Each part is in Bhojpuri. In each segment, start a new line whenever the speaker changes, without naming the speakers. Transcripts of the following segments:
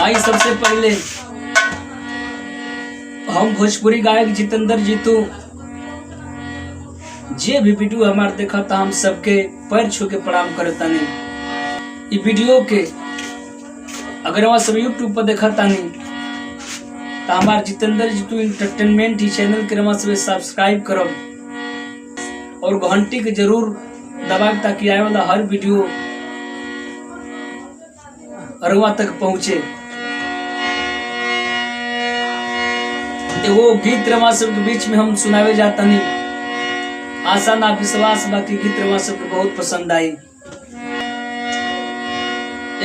आई सबसे पहले हम भोजपुरी गायक जितेंद्र जीतू जे भी वीडियो हमारे देखा था हम सबके पैर छू के प्रणाम करतानी। ये वीडियो के अगर हमारे सब यूट्यूब पर देखा तानी तो हमारे जितेंद्र जीतू इंटरटेनमेंट ही चैनल के हमारे सब सब्सक्राइब करब और घंटी के जरूर दबा ताकि आए वाला हर वीडियो अरुआ तक पहुंचे। वो गीत रमा सब के बीच में हम सुनावे जाता नहीं, आशा ना विश्वास बाकी गीत रमा सब के बहुत पसंद आई।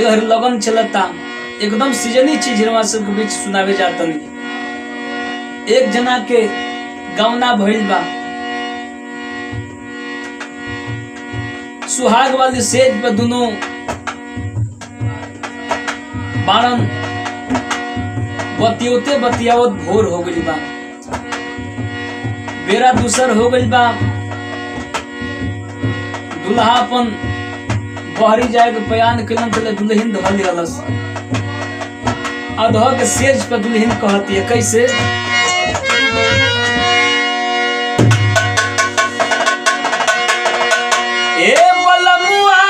हर लगन चलता एकदम सीजनी चीज रमा सब के बीच सुनावे जाता नहीं। एक जना के गौना भइल बा, सुहाग वाली सेज पर दोनों बाणन बतियोते बतियावत भोर हो गई बा, बेरा दूसर हो गई बा। दुल्हा अपन बहरी जाए के बयान कलन तले दुल्हन धल दिलस। अधह के सेज पर दुल्हन कहती है कैसे, ए बलमुआ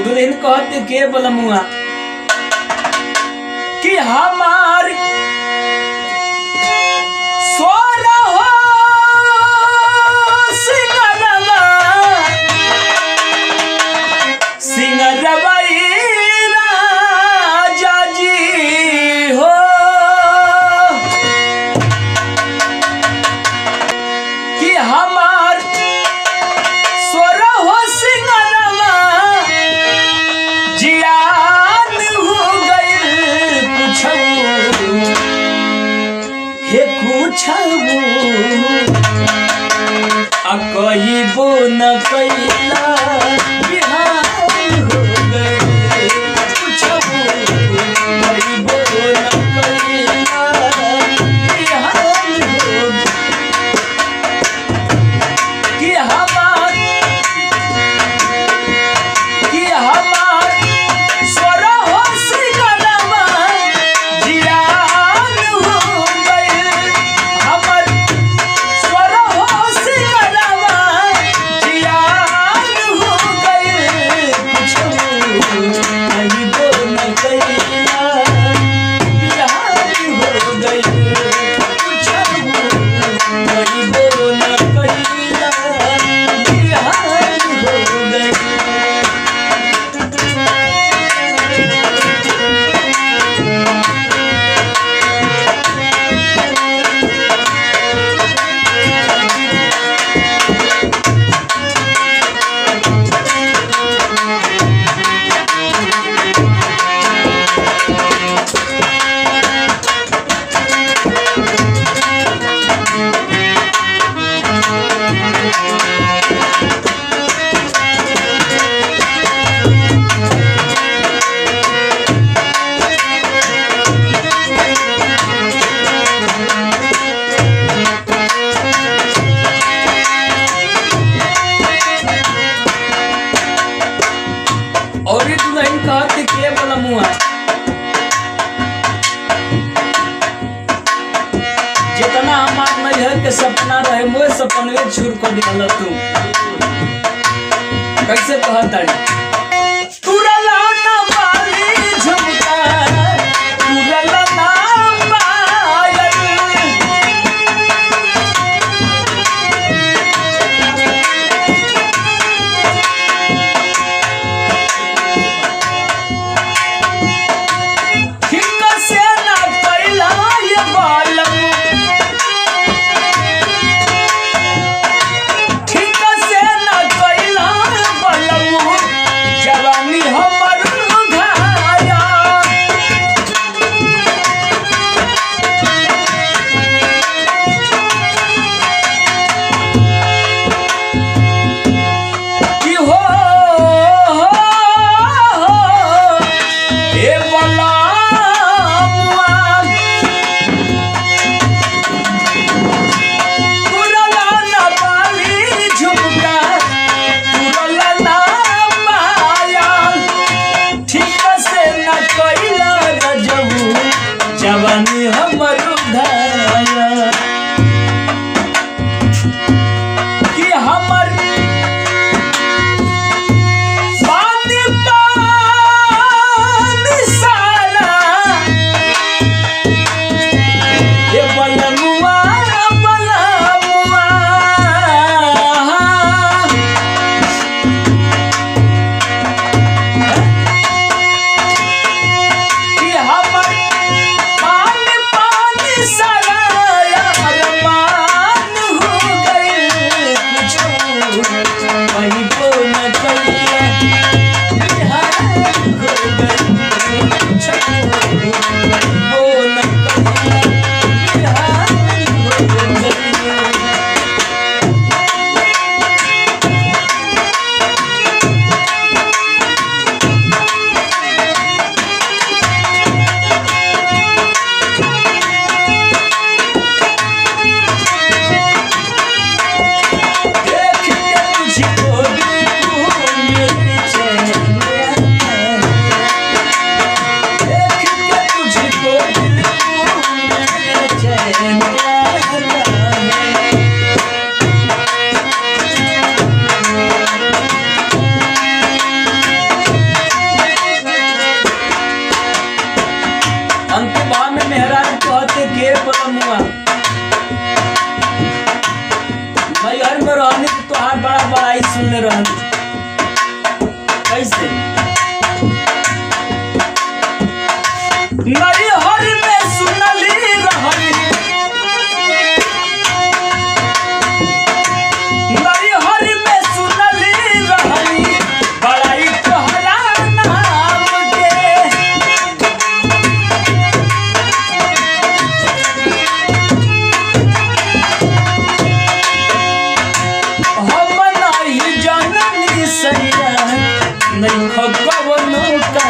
दुल्हन कहते के बलमुआ कि हमार सोरा हो सिंगरवा सिंगरवा राजा जी हो, कि हमार सोरा हो सिंगरवा जियान हो गई कुछऊ हे कुछऊ आ कहिबो न कैला बिहान हो गई कुछऊ कहिबो न कैला बिहान हो कि हमार सोरा हो सिंगरवा जियान हो गई, हमर सोरा हो सिंगरवा जियान हो गई कुछऊ कहिबो न कैला बिहान हो गई कुछऊ कहिबो न कैला बिहान हो गई। और ये दुल्हन कहती के बलमुआ जितना हमार नैहर के सपना रहे मोए सपनवे छूर कर दिल तू। कैसे कहता तुरला ना बाली झुमका तुरला ना पायल, ठीक से ना कैला ये बालम, ठीक से ना कैला बालम कैसे नरी हरि में सुनली रहली नरी हरि में सुनली रहली बड़ाई तोहरा नाम के हम नहीं जाननी सैया नहीं खगवनु का